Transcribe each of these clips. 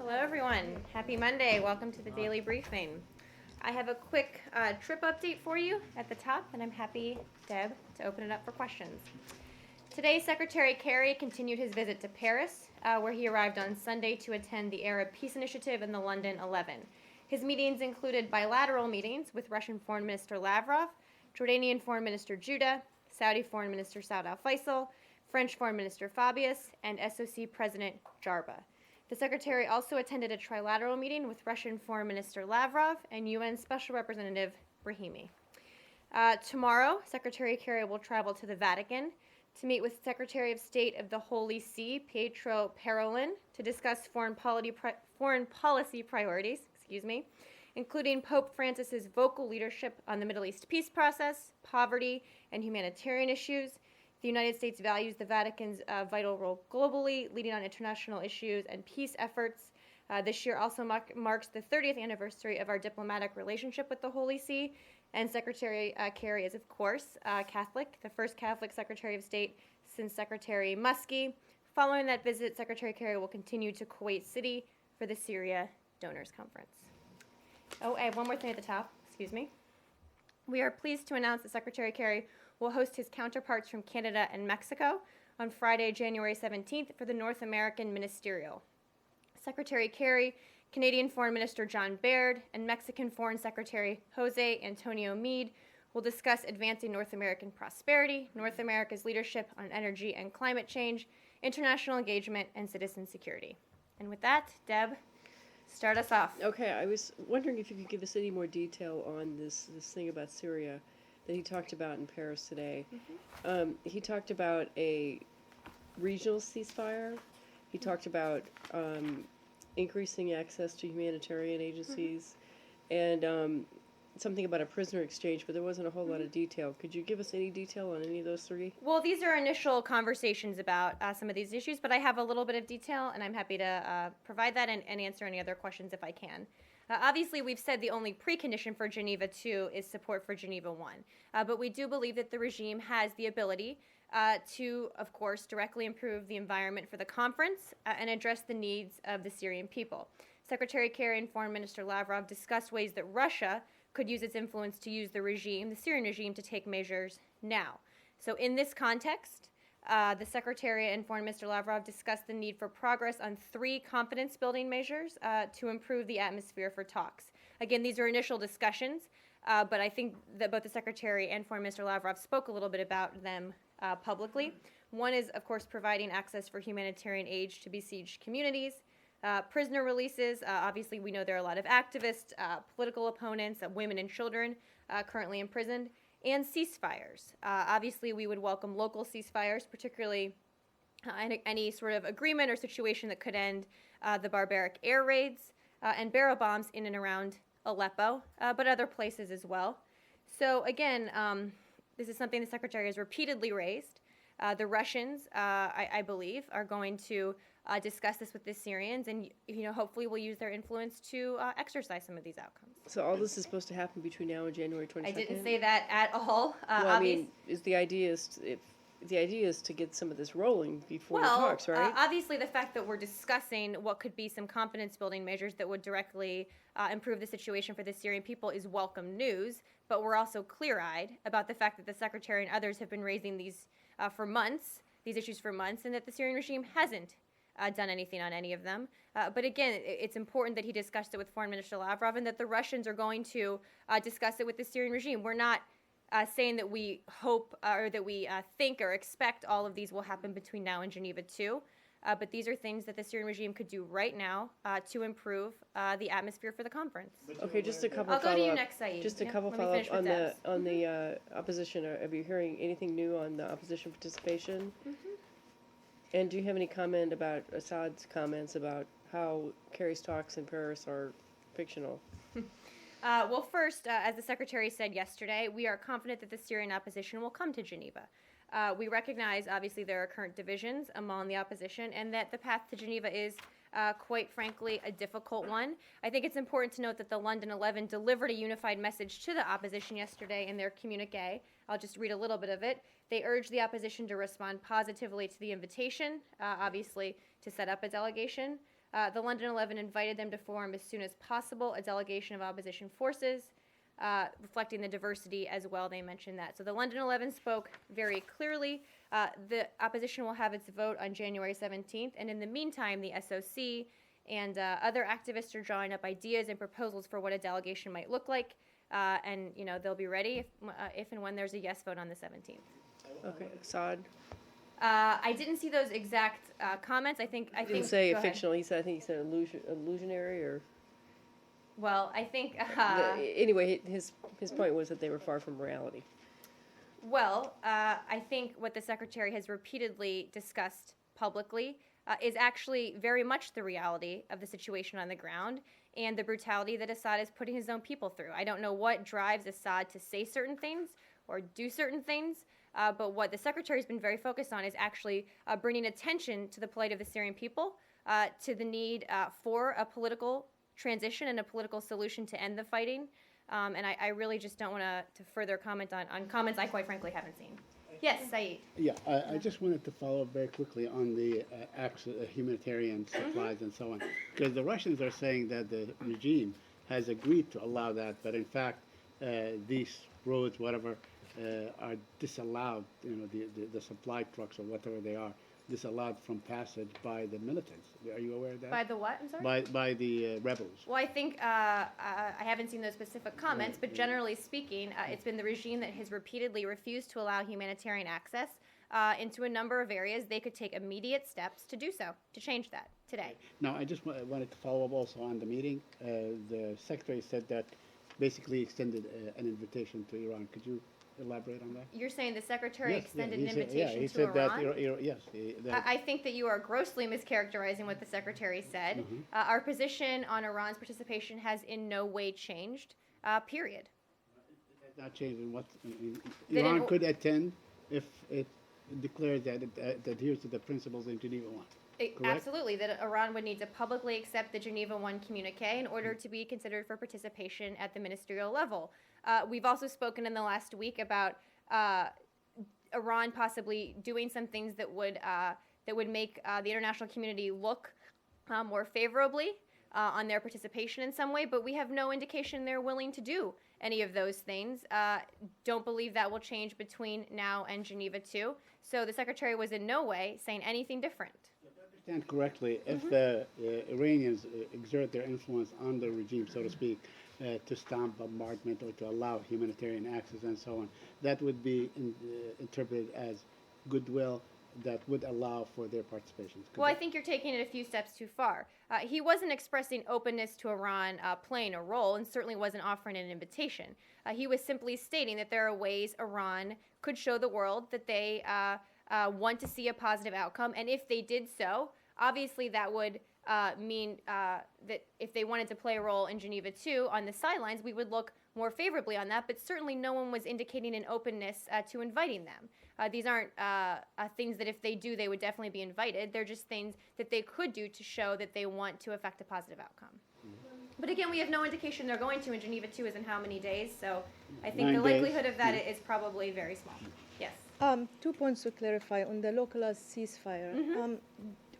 Hello, everyone. Happy Monday. Welcome to the Daily Briefing. I have a quick trip update for you at the top, and I'm happy, Deb, to open it up for questions. Today, Secretary Kerry continued his visit to Paris, where he arrived on Sunday to attend the Arab Peace Initiative and the London 11. His meetings included bilateral meetings with Russian Foreign Minister Lavrov, Jordanian Foreign Minister Judah, Saudi Foreign Minister Saud al-Faisal, French Foreign Minister Fabius, and SOC President Jarba. The Secretary also attended a trilateral meeting with Russian Foreign Minister Lavrov and UN Special Representative Brahimi. Tomorrow, Secretary Kerry will travel to the Vatican to meet with Secretary of State of the Holy See, Pietro Parolin, to discuss foreign policy priorities, including Pope Francis's vocal leadership on the Middle East peace process, poverty, and humanitarian issues. The United States values the Vatican's vital role globally, leading on international issues and peace efforts. This year also marks the 30th anniversary of our diplomatic relationship with the Holy See, and Secretary Kerry is, of course, Catholic, the first Catholic Secretary of State since Secretary Muskie. Following that visit, Secretary Kerry will continue to Kuwait City for the Syria Donors Conference. Oh, I have one more thing at the top. We are pleased to announce that Secretary Kerry will host his counterparts from Canada and Mexico on Friday, January 17th for the North American Ministerial. Secretary Kerry, Canadian Foreign Minister John Baird, and Mexican Foreign Secretary Jose Antonio Meade will discuss advancing North American prosperity, North America's leadership on energy and climate change, international engagement, and citizen security. And with that, Deb, start us off. Okay, I was wondering if you could give us any more detail on this thing about Syria that he talked about in Paris today. He talked about a regional ceasefire. He talked about increasing access to humanitarian agencies, and something about a prisoner exchange, but there wasn't a whole lot of detail. Could you give us any detail on any of those three? Well, these are initial conversations about some of these issues, but I have a little bit of detail, and I'm happy to provide that and answer any other questions if I can. Obviously, we've said the only precondition for Geneva 2 is support for Geneva 1, but we do believe that the regime has the ability to, of course, directly improve the environment for the conference and address the needs of the Syrian people. Secretary Kerry and Foreign Minister Lavrov discussed ways that Russia could use its influence to use the Syrian regime, to take measures now. So in this context, the Secretary and Foreign Minister Lavrov discussed the need for progress on 3 confidence-building measures to improve the atmosphere for talks. Again, these are initial discussions, but I think that both the Secretary and Foreign Minister Lavrov spoke a little bit about them publicly. One is, of course, providing access for humanitarian aid to besieged communities. Prisoner releases, obviously we know there are a lot of activists, political opponents, women and children currently imprisoned, and ceasefires. Obviously we would welcome local ceasefires, particularly any sort of agreement or situation that could end the barbaric air raids and barrel bombs in and around Aleppo, but other places as well. So again, this is something the Secretary has repeatedly raised. The Russians, I believe, are going to discuss this with the Syrians, and hopefully will use their influence to exercise some of these outcomes. So all this is supposed to happen between now and January 22nd? I didn't say that at all. Well, I mean, the idea is to get some of this rolling before the talks, right? Obviously, the fact that we're discussing what could be some confidence-building measures that would directly improve the situation for the Syrian people is welcome news, but we're also clear-eyed about the fact that the Secretary and others have been raising these issues for months, and that the Syrian regime hasn't done anything on any of them. But again, it's important that he discussed it with Foreign Minister Lavrov, and that the Russians are going to discuss it with the Syrian regime. We're not saying that we hope or that we think or expect all of these will happen between now and Geneva 2, but these are things that the Syrian regime could do right now to improve the atmosphere for the conference. Okay, just a couple I'll follow-up. go to you next, Saeed. Just a couple follow-up on the opposition. Are you hearing anything new on the opposition participation? And do you have any comment about Assad's comments about how Kerry's talks in Paris are fictional? Well, first, as the Secretary said yesterday, we are confident that the Syrian opposition will come to Geneva. We recognize, obviously, there are current divisions among the opposition, and that the path to Geneva is, quite frankly, a difficult one. I think it's important to note that the London 11 delivered a unified message to the opposition yesterday in their communique. I'll just read a little bit of it. They urged the opposition to respond positively to the invitation, obviously, to set up a delegation. The London 11 invited them to form as soon as possible a delegation of opposition forces, reflecting the diversity as well. They mentioned that. So the London 11 spoke very clearly. The opposition will have its vote on January 17th, and in the meantime, the SOC and other activists are drawing up ideas and proposals for what a delegation might look like, and they'll be ready if and when there's a yes vote on the 17th. Okay, Saad. I didn't see those exact comments. I think He didn't say go ahead. fictional. I think he said illusionary or. Well, I think. Anyway, his point was that they were far from reality. Well, I think what the secretary has repeatedly discussed publicly is actually very much the reality of the situation on the ground and the brutality that Assad is putting his own people through. I don't know what drives Assad to say certain things or do certain things, but what the secretary has been very focused on is actually bringing attention to the plight of the Syrian people, to the need for a political transition and a political solution to end the fighting. And I really just don't want to further comment on comments I quite frankly haven't seen. Yes, Saeed. Yeah, I just wanted to follow up very quickly on the humanitarian supplies and so on, because the Russians are saying that the regime has agreed to allow that, but in fact, these roads, whatever, are disallowed. The supply trucks or whatever they are, disallowed from passage by the militants. Are you aware of that? By the what? I'm sorry? By the rebels. Well, I think I haven't seen those specific comments, but generally speaking, it's been the regime that has repeatedly refused to allow humanitarian access into a number of areas. They could take immediate steps to do so, to change that today. Now, I just wanted to follow up also on the meeting. The secretary said that basically extended an invitation to Iran. Could you elaborate on that? You're saying the secretary Yes, extended he an said- invitation he to said Iran? that, yes. I think that you are grossly mischaracterizing what the secretary said. Our position on Iran's participation has in no way changed, period. Not changing what They Iran didn't- could attend if it declares that it adheres to the principles in Geneva 1. Correct? Absolutely, that Iran would need to publicly accept the Geneva 1 communique in order to be considered for participation at the ministerial level. We've also spoken in the last week about Iran possibly doing some things that would make the international community look more favorably on their participation in some way, but we have no indication they're willing to do any of those things. Don't believe that will change between now and Geneva 2. So the secretary was in no way saying anything different. Understand correctly, if the Iranians exert their influence on the regime, so to speak, to stop bombardment or to allow humanitarian access and so on, that would be interpreted as goodwill that would allow for their participation. Well, I think you're taking it a few steps too far. He wasn't expressing openness to Iran playing a role and certainly wasn't offering an invitation. He was simply stating that there are ways Iran could show the world that they want to see a positive outcome. And if they did so, obviously that would mean that if they wanted to play a role in Geneva 2 on the sidelines, we would look more favorably on that. But certainly no one was indicating an openness to inviting them. These aren't things that if they do, they would definitely be invited. They're just things that they could do to show that they want to affect a positive outcome. But again, we have no indication they're going to, and Geneva 2 is in how many days? So I think 9 the days. likelihood of that is probably very small. Yes. 2 points to clarify on the localized ceasefire.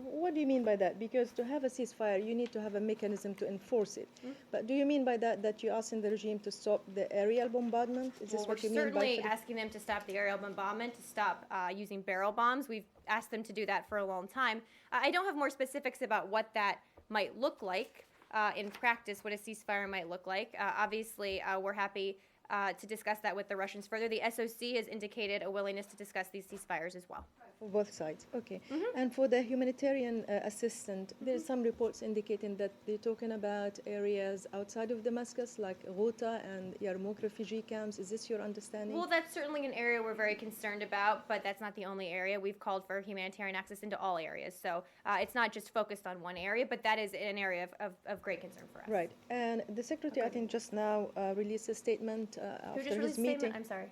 What do you mean by that? Because to have a ceasefire, you need to have a mechanism to enforce it. But do you mean by that that you're asking the regime to stop the aerial bombardment? Is this Well, what we're you mean by certainly asking them to stop the aerial bombardment, to stop using barrel bombs. We've asked them to do that for a long time. I don't have more specifics about what that might look like in practice, what a ceasefire might look like. Obviously, we're happy to discuss that with the Russians further. The SOC has indicated a willingness to discuss these ceasefires as well. For both sides, okay. And for the humanitarian assistance, there's some reports indicating that they're talking about areas outside of Damascus, like Ghouta and Yarmouk refugee camps. Is this your understanding? Well, that's certainly an area we're very concerned about, but that's not the only area. We've called for humanitarian access into all areas. So it's not just focused on one area, but that is an area of great concern for us. Right. And the secretary, I think, just now released a statement Who after just released his a meeting. statement? I'm sorry.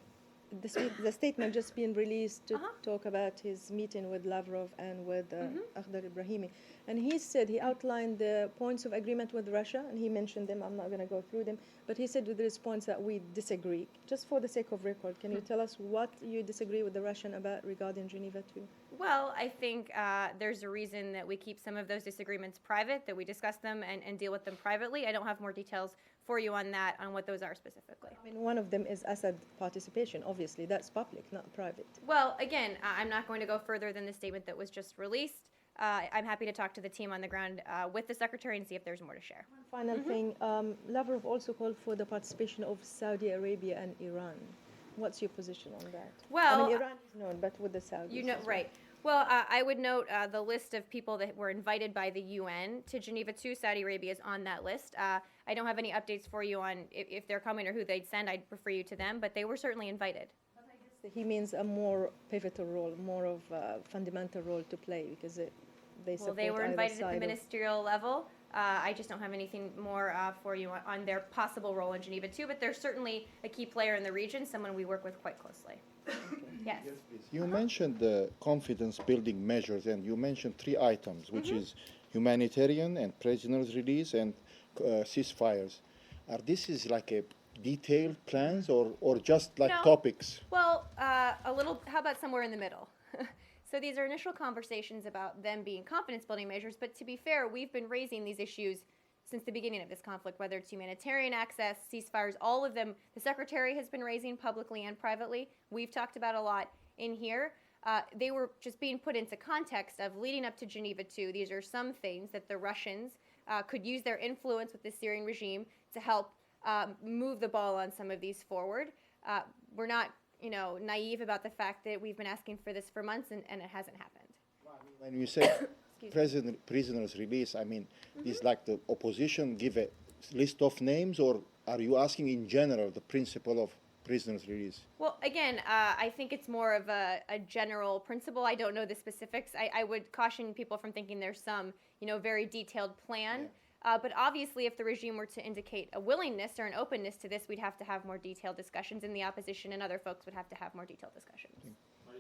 The statement just being released to talk about his meeting with Lavrov and with Akhdar Ibrahimi. And he said, he outlined the points of agreement with Russia, and he mentioned them. I'm not going to go through them. But he said with these points that we disagree. Just for the sake of record, can you tell us what you disagree with the Russian about regarding Geneva 2? Well, I think there's a reason that we keep some of those disagreements private, that we discuss them and deal with them privately. I don't have more details for you on that, on what those are specifically. I mean, one of them is Assad participation. Obviously, that's public, not private. Well, again, I'm not going to go further than the statement that was just released. I'm happy to talk to the team on the ground with the secretary and see if there's more to share. Final thing, Lavrov also called for the participation of Saudi Arabia and Iran. What's your position on that? Well, I mean, Iran is known, but with the Saudis. You know, as well. right. Well, I would note the list of people that were invited by the UN to Geneva 2. Saudi Arabia is on that list. I don't have any updates for you on if they're coming or who they'd send. I'd refer you to them, but they were certainly invited. He means a more pivotal role, more of a fundamental role to play because they support Well, they were either invited at side the of- ministerial level. I just don't have anything more for you on their possible role in Geneva 2, but they're certainly a key player in the region, someone we work with quite closely. Yes. You mentioned the confidence building measures, and you mentioned 3 items, which is humanitarian and prisoners release and ceasefires. Are this is like a detailed plans or just like No. topics? Well, a little, how about somewhere in the middle? So these are initial conversations about them being confidence building measures, but to be fair, we've been raising these issues since the beginning of this conflict, whether it's humanitarian access, ceasefires, all of them, the Secretary has been raising publicly and privately. We've talked about a lot in here. They were just being put into context of leading up to Geneva 2. These are some things that the Russians could use their influence with the Syrian regime to help move the ball on some of these forward. We're not, naive about the fact that we've been asking for this for months and it hasn't happened. When you say prisoners release, I mean, is like the opposition give a list of names, or are you asking in general the principle of prisoners release? Well, again, I think it's more of a general principle. I don't know the specifics. I would caution people from thinking there's some, very detailed plan. But obviously, if the regime were to indicate a willingness or an openness to this, we'd have to have more detailed discussions, and the opposition and other folks would have to have more detailed discussions.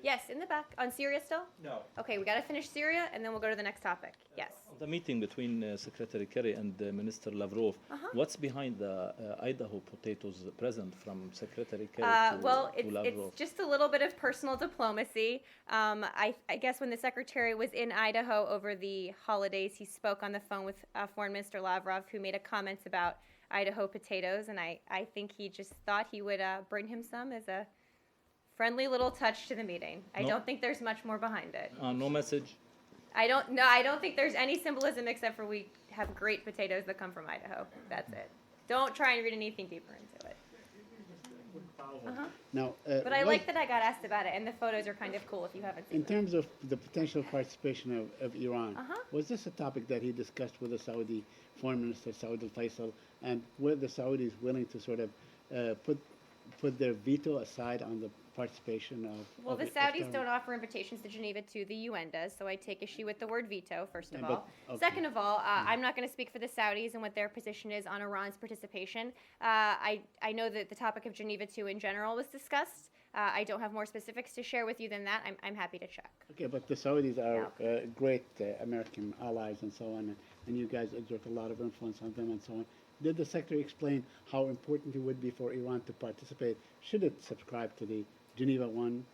Yes, in the back. On Syria still? No. Okay, we got to finish Syria, and then we'll go to the next topic. Yes. The meeting between Secretary Kerry and Minister Lavrov, what's behind the Idaho potatoes present from Secretary Kerry Well, to Lavrov? it's just a little bit of personal diplomacy. I guess when the secretary was in Idaho over the holidays, he spoke on the phone with Foreign Minister Lavrov, who made a comment about Idaho potatoes, and I think he just thought he would bring him some as a friendly little touch to the meeting. I No. don't think there's much more behind it. No message? I don't think there's any symbolism except for we have great potatoes that come from Idaho. That's it. Don't try and read anything deeper into it. Now, But I like that I got asked about it, and the photos are kind of cool if you haven't seen in them. terms of the potential participation of Iran, Uh-huh. was this a topic that he discussed with the Saudi Foreign Minister, Saud al-Faisal, and were the Saudis willing to sort of put their veto aside on the participation of... Well, of the the Saudis government? don't offer invitations to Geneva 2, the UN does, so I take issue with the word veto, first of Yeah, all. but- okay. Second of all, I'm not going to speak for the Saudis and what their position is on Iran's participation. I know that the topic of Geneva 2 in general was discussed. I don't have more specifics to share with you than that. I'm happy to check. Okay, but the Saudis are great American allies and so on, and you guys exert a lot of influence on them and so on. Did the Secretary explain how important it would be for Iran to participate? Should it subscribe to the Geneva 1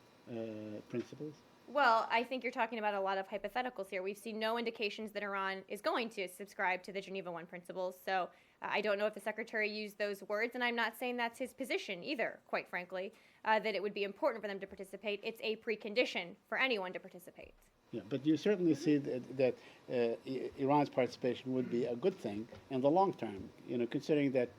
principles? Well, I think you're talking about a lot of hypotheticals here. We've seen no indications that Iran is going to subscribe to the Geneva 1 principles, so I don't know if the Secretary used those words, and I'm not saying that's his position either, quite frankly, that it would be important for them to participate. It's a precondition for anyone to participate. Yeah, but you certainly see that Iran's participation would be a good thing in the long term, considering that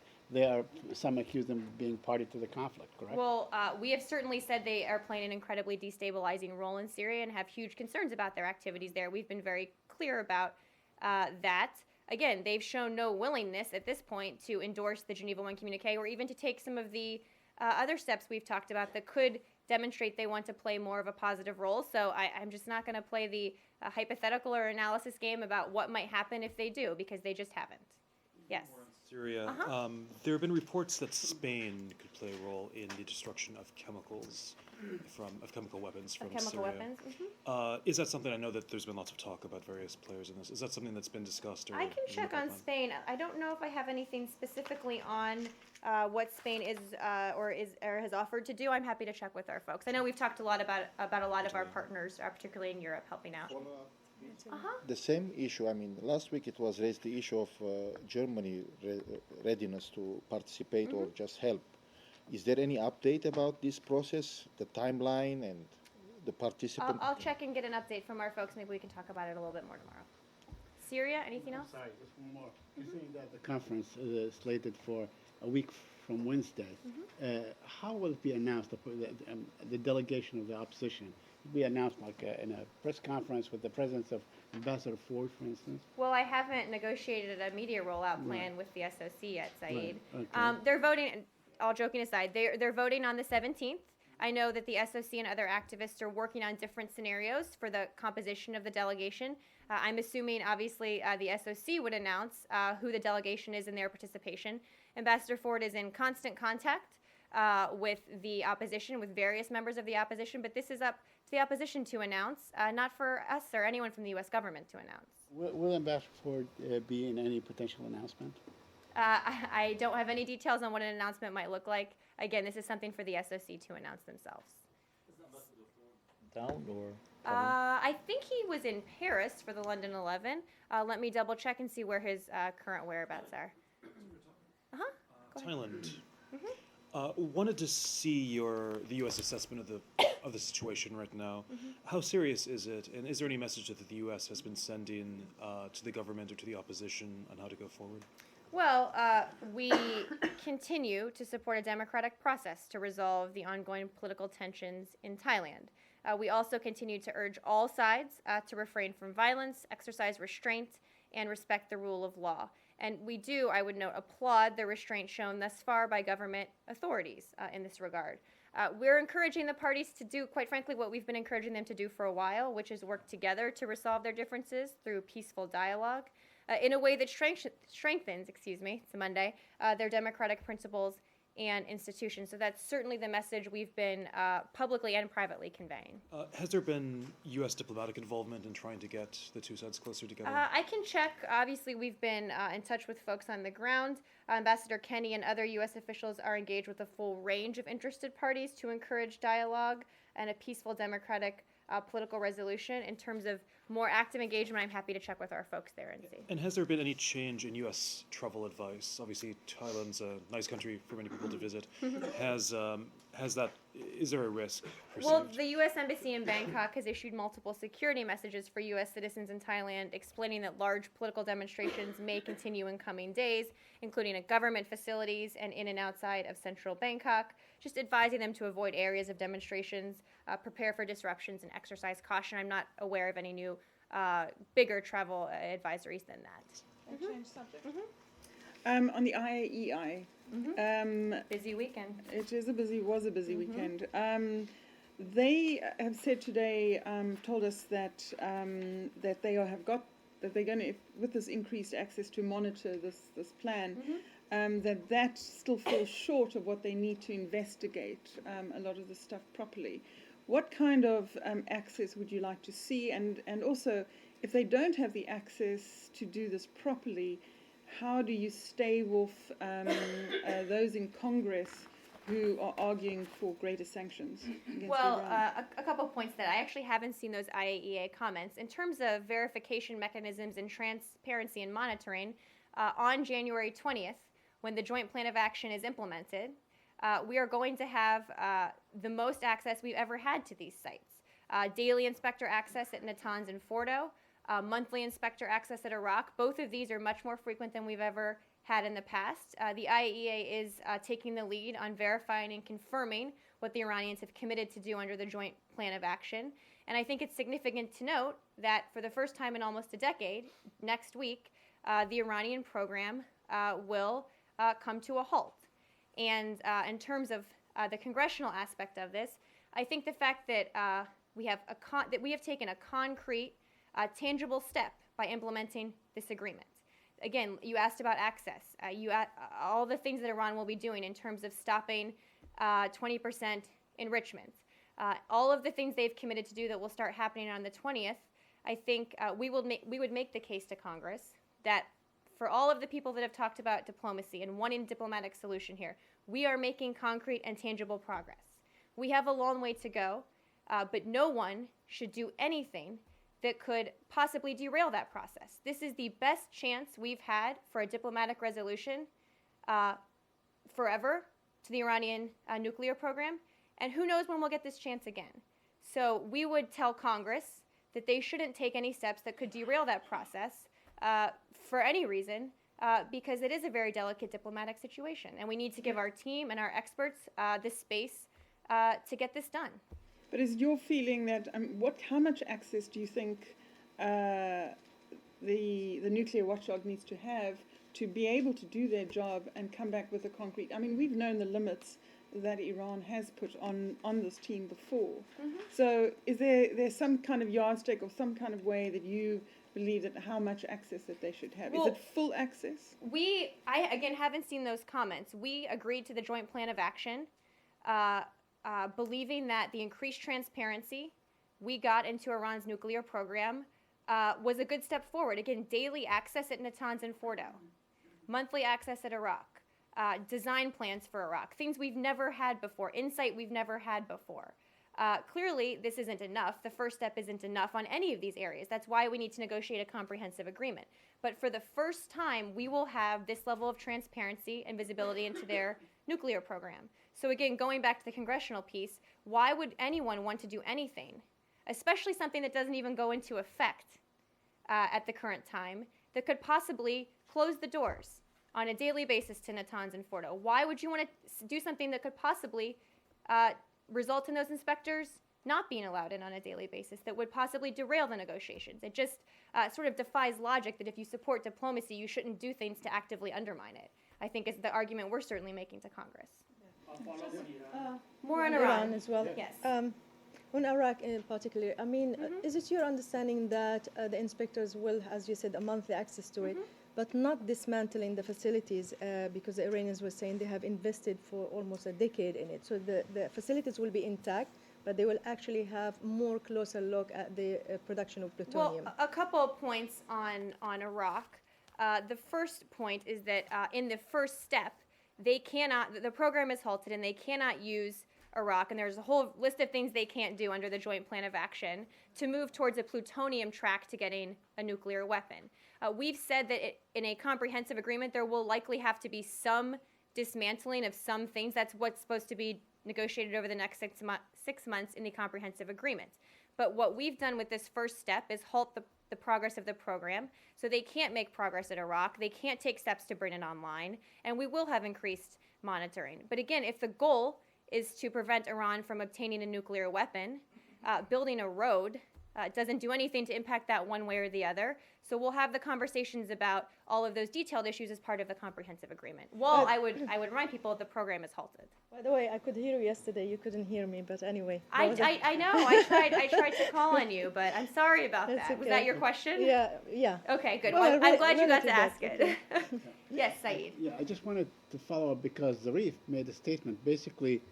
some accuse them of being party to the conflict, correct? Well, we have certainly said they are playing an incredibly destabilizing role in Syria and have huge concerns about their activities there. We've been very clear about that. Again, they've shown no willingness at this point to endorse the Geneva 1 communique or even to take some of the other steps we've talked about that could demonstrate they want to play more of a positive role. So I'm just not going to play the hypothetical or analysis game about what might happen if they do, because they just haven't. Yes. Syria. Uh-huh. There have been reports that Spain could play a role in the destruction of chemical weapons from Chemical Syria. weapons. Is that something? I know that there's been lots of talk about various players in this. Is that something that's been discussed? Or I can is in the check on pipeline? Spain. I don't know if I have anything specifically on what Spain is or has offered to do. I'm happy to check with our folks. I know we've talked a lot about a lot of our partners, particularly in Europe, helping out. The same issue, I mean, last week it was raised the issue of Germany readiness to participate or just help. Is there any update about this process, the timeline and the participant? I'll check and get an update from our folks. Maybe we can talk about it a little bit more tomorrow. Syria, anything else? Sorry, just one more. You're saying that the conference is slated for a week from Wednesday. How will it be announced, the delegation of the opposition? Will it be announced like in a press conference with the presence of Ambassador Ford, for instance? Well, I haven't negotiated a media rollout plan with the SOC yet, Saeed. Right, okay. They're voting, all joking aside, they're voting on the 17th. I know that the SOC and other activists are working on different scenarios for the composition of the delegation. I'm assuming, obviously, the SOC would announce who the delegation is in their participation. Ambassador Ford is in constant contact with the opposition, with various members of the opposition, but this is up to the opposition to announce, not for us or anyone from the U.S. government to announce. Will Ambassador Ford be in any potential announcement? I don't have any details on what an announcement might look like. Again, this is something for the SOC to announce themselves. Down or? I think he was in Paris for the London 11. Let me double check and see where his current whereabouts are. Uh-huh. Go ahead. Thailand. Wanted to see the U.S. assessment of the situation right now. How serious is it, and is there any message that the U.S. has been sending to the government or to the opposition on how to go forward? Well, we continue to support a democratic process to resolve the ongoing political tensions in Thailand. We also continue to urge all sides to refrain from violence, exercise restraint, and respect the rule of law. And we do, I would note, applaud the restraint shown thus far by government authorities in this regard. We're encouraging the parties to do, quite frankly, what we've been encouraging them to do for a while, which is work together to resolve their differences through peaceful dialogue in a way that strengthens, it's a Monday, their democratic principles and institutions. So that's certainly the message we've been publicly and privately conveying. Has there been U.S. diplomatic involvement in trying to get the two sides closer together? I can check. Obviously, we've been in touch with folks on the ground. Ambassador Kenny and other U.S. officials are engaged with a full range of interested parties to encourage dialogue and a peaceful democratic political resolution. In terms of more active engagement, I'm happy to check with our folks there and see. And has there been any change in U.S. travel advice? Obviously, Thailand's a nice country for many people to visit. Is there a risk perceived? Well, the U.S. Embassy in Bangkok has issued multiple security messages for U.S. citizens in Thailand, explaining that large political demonstrations may continue in coming days, including at government facilities and in and outside of central Bangkok, just advising them to avoid areas of demonstrations, prepare for disruptions, and exercise caution. I'm not aware of any new bigger travel advisories than that. Change subject. On the IAEI, Busy weekend. it was a busy weekend. They have said today, told us that that they're going to, with this increased access to monitor this plan, that still falls short of what they need to investigate a lot of the stuff properly. What kind of access would you like to see? And also, if they don't have the access to do this properly, how do you stave off those in Congress who are arguing for greater sanctions against Well, Iran? a couple of points that I actually haven't seen those IAEA comments. In terms of verification mechanisms and transparency and monitoring, on January 20th, when the Joint Plan of Action is implemented, we are going to have the most access we've ever had to these sites. Daily inspector access at Natanz and Fordo, monthly inspector access at Iraq. Both of these are much more frequent than we've ever had in the past. The IAEA is taking the lead on verifying and confirming what the Iranians have committed to do under the Joint Plan of Action. And I think it's significant to note that for the first time in almost a decade, next week, the Iranian program will come to a halt. And in terms of the congressional aspect of this, I think the fact that we have taken a concrete, tangible step by implementing this agreement. again, you asked about access. All the things that Iran will be doing in terms of stopping 20% enrichment. All of the things they've committed to do that will start happening on the 20th, I think we would make the case to Congress that for all of the people that have talked about diplomacy and wanting diplomatic solution here, we are making concrete and tangible progress. We have a long way to go, but no one should do anything that could possibly derail that process. This is the best chance we've had for a diplomatic resolution forever to the Iranian nuclear program, and who knows when we'll get this chance again. So we would tell Congress that they shouldn't take any steps that could derail that process for any reason, because it is a very delicate diplomatic situation, and we need to give our team and our experts the space to get this done. But is your feeling that how much access do you think the nuclear watchdog needs to have to be able to do their job and come back with a concrete? I mean, we've known the limits that Iran has put on this team before. Mm-hmm. So is there's some kind of yardstick or some kind of way that you believe that how much access that they should have? Well, is it full access? I again haven't seen those comments. We agreed to the Joint Plan of Action, believing that the increased transparency we got into Iran's nuclear program was a good step forward. Again, daily access at Natanz and Fordo, monthly access at Iraq, design plans for Iraq, things we've never had before, insight we've never had before. Clearly, this isn't enough. The first step isn't enough on any of these areas. That's why we need to negotiate a comprehensive agreement. But for the first time, we will have this level of transparency and visibility into their nuclear program. So again, going back to the congressional piece, why would anyone want to do anything, especially something that doesn't even go into effect at the current time, that could possibly close the doors on a daily basis to Natanz and Fordo? Why would you want to do something that could possibly result in those inspectors not being allowed in on a daily basis, that would possibly derail the negotiations? It just sort of defies logic that if you support diplomacy, you shouldn't do things to actively undermine it, I think is the argument we're certainly making to Congress. More on Iran as well. Yes. On Iraq in particular, I mean, is it your understanding that the inspectors will, as you said, a monthly access to it, but not dismantling the facilities because the Iranians were saying they have invested for almost a decade in it. So the facilities will be intact, but they will actually have more closer look at the production of plutonium. Well, a couple of points on Iraq. The first point is that in the first step, the program is halted and they cannot use Iraq, and there's a whole list of things they can't do under the Joint Plan of Action to move towards a plutonium track to getting a nuclear weapon. We've said that in a comprehensive agreement, there will likely have to be some dismantling of some things. That's what's supposed to be negotiated over the next 6 months in the comprehensive agreement. But what we've done with this first step is halt the progress of the program. So they can't make progress at Iraq. They can't take steps to bring it online. And we will have increased monitoring. But again, if the goal is to prevent Iran from obtaining a nuclear weapon, building a road doesn't do anything to impact that one way or the other. So we'll have the conversations about all of those detailed issues as part of the comprehensive agreement. Well, I would remind people the program is halted. By the way, I could hear you yesterday. You couldn't hear me, but anyway. I know. I tried to call on you, but I'm sorry about that. Okay. Was that your question? Yeah. Okay, good. Well, I'm glad you got to ask okay. it. Yes, Saeed. Yeah, I just wanted to follow up because Zarif made a statement basically,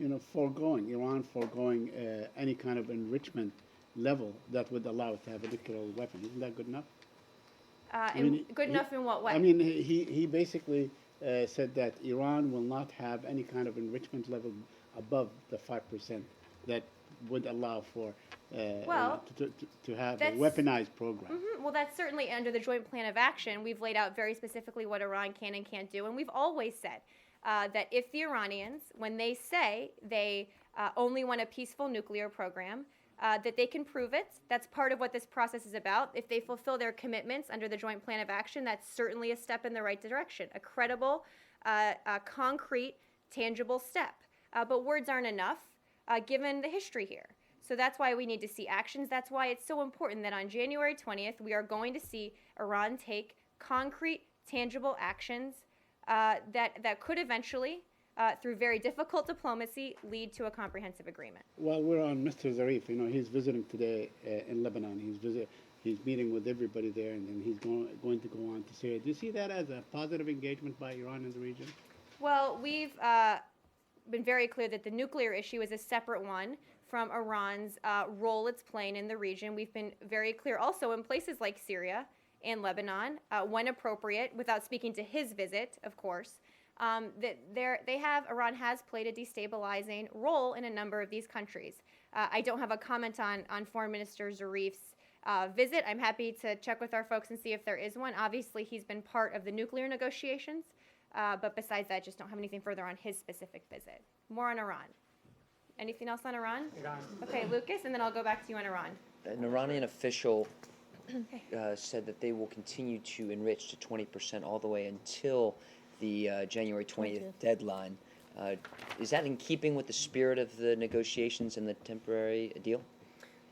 Iran foregoing any kind of enrichment level that would allow it to have a nuclear weapon. Isn't that good enough? Good enough in what way? I mean, he basically said that Iran will not have any kind of enrichment level above the 5% that would allow for to have a weaponized program. Mm-hmm. Well, that's certainly under the Joint Plan of Action. We've laid out very specifically what Iran can and can't do, and we've always said that if the Iranians, when they say they only want a peaceful nuclear program, that they can prove it. That's part of what this process is about. If they fulfill their commitments under the Joint Plan of Action, that's certainly a step in the right direction, a credible, concrete, tangible step. But words aren't enough given the history here. So that's why we need to see actions. That's why it's so important that on January 20th, we are going to see Iran take concrete, tangible actions that could eventually, through very difficult diplomacy, lead to a comprehensive agreement. Well, we're on Mr. Zarif. He's visiting today in Lebanon. he's meeting with everybody there, and then he's going to go on to Syria. Do you see that as a positive engagement by Iran in the region? Well, we've been very clear that the nuclear issue is a separate one from Iran's role it's playing in the region. We've been very clear also in places like Syria and Lebanon, when appropriate, without speaking to his visit, of course, that Iran has played a destabilizing role in a number of these countries. I don't have a comment on Foreign Minister Zarif's visit. I'm happy to check with our folks and see if there is one. Obviously, he's been part of the nuclear negotiations, but besides that, just don't have anything further on his specific visit. More on Iran. Anything else on Iran? Iran. Okay, Lucas, and then I'll go back to you on Iran. An Iranian official said that they will continue to enrich to 20% all the way until the January 20th deadline. Is that in keeping with the spirit of the negotiations and the temporary deal?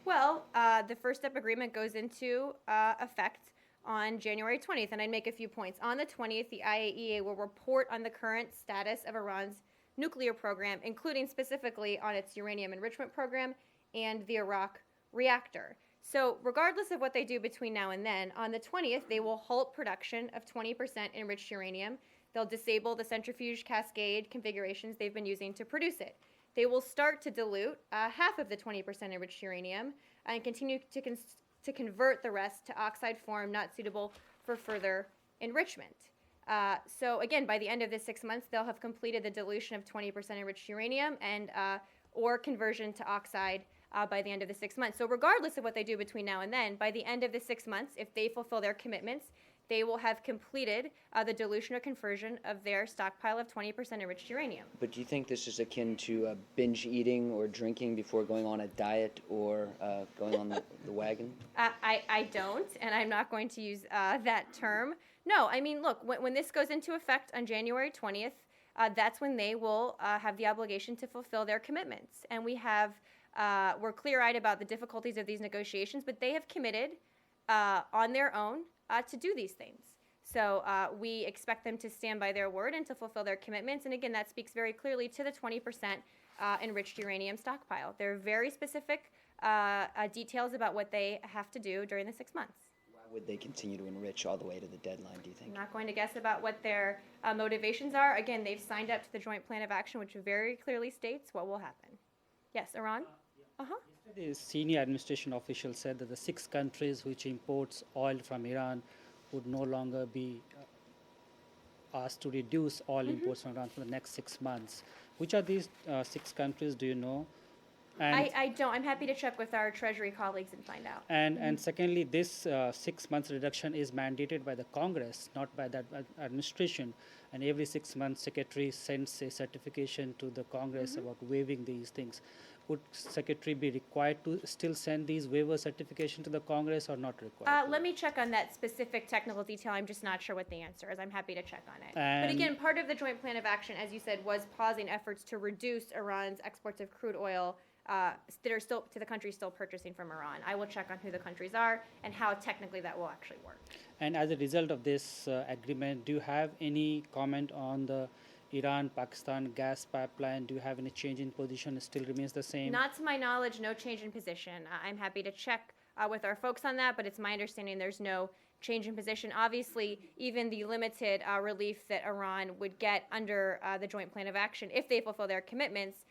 Well, the First Step Agreement goes into effect on January 20th, and I'd make a few points. On the 20th, the IAEA will report on the current status of Iran's nuclear program, including specifically on its uranium enrichment program and the Iraq reactor. So regardless of what they do between now and then, on the 20th, they will halt production of 20% enriched uranium. They'll disable the centrifuge cascade configurations they've been using to produce it. They will start to dilute half of the 20% enriched uranium and continue to convert the rest to oxide form not suitable for further enrichment. So again, by the end of this 6 months, they'll have completed the dilution of 20% enriched uranium and or conversion to oxide by the end of the 6 months. So regardless of what they do between now and then, by the end of the 6 months, if they fulfill their commitments, they will have completed the dilution or conversion of their stockpile of 20% enriched uranium. But do you think this is akin to binge eating or drinking before going on a diet or going on the wagon? I don't, and I'm not going to use that term. No, I mean, look, when this goes into effect on January 20th, that's when they will have the obligation to fulfill their commitments. And we're clear-eyed about the difficulties of these negotiations, but they have committed on their own to do these things. So we expect them to stand by their word and to fulfill their commitments. And again, that speaks very clearly to the 20% enriched uranium stockpile. There are very specific details about what they have to do during the 6 months. Why would they continue to enrich all the way to the deadline, do you think? I'm not going to guess about what their motivations are. Again, they've signed up to the Joint Plan of Action, which very clearly states what will happen. Yes, Iran? Uh-huh. The senior administration official said that the 6 countries which imports oil from Iran would no longer be asked to reduce oil imports from Iran for the next 6 months. Which are these 6 countries, do you know? And I don't. I'm happy to check with our Treasury colleagues and find out. And secondly, this 6 months reduction is mandated by the Congress, not by the administration. And every 6 months, Secretary sends a certification to the Congress about waiving these things. Would Secretary be required to still send these waiver certification to the Congress or not required? Let me check on that specific technical detail. I'm just not sure what the answer is. I'm happy to check on it. And but again, part of the Joint Plan of Action, as you said, was pausing efforts to reduce Iran's exports of crude oil that are still to the country still purchasing from Iran. I will check on who the countries are and how technically that will actually work. And as a result of this agreement, do you have any comment on the Iran-Pakistan gas pipeline? Do you have any change in position? It still remains the same? Not to my knowledge, no change in position. I'm happy to check with our folks on that, but it's my understanding there's no change in position. Obviously, even the limited relief that Iran would get under the Joint Plan of Action, if they fulfill their commitments,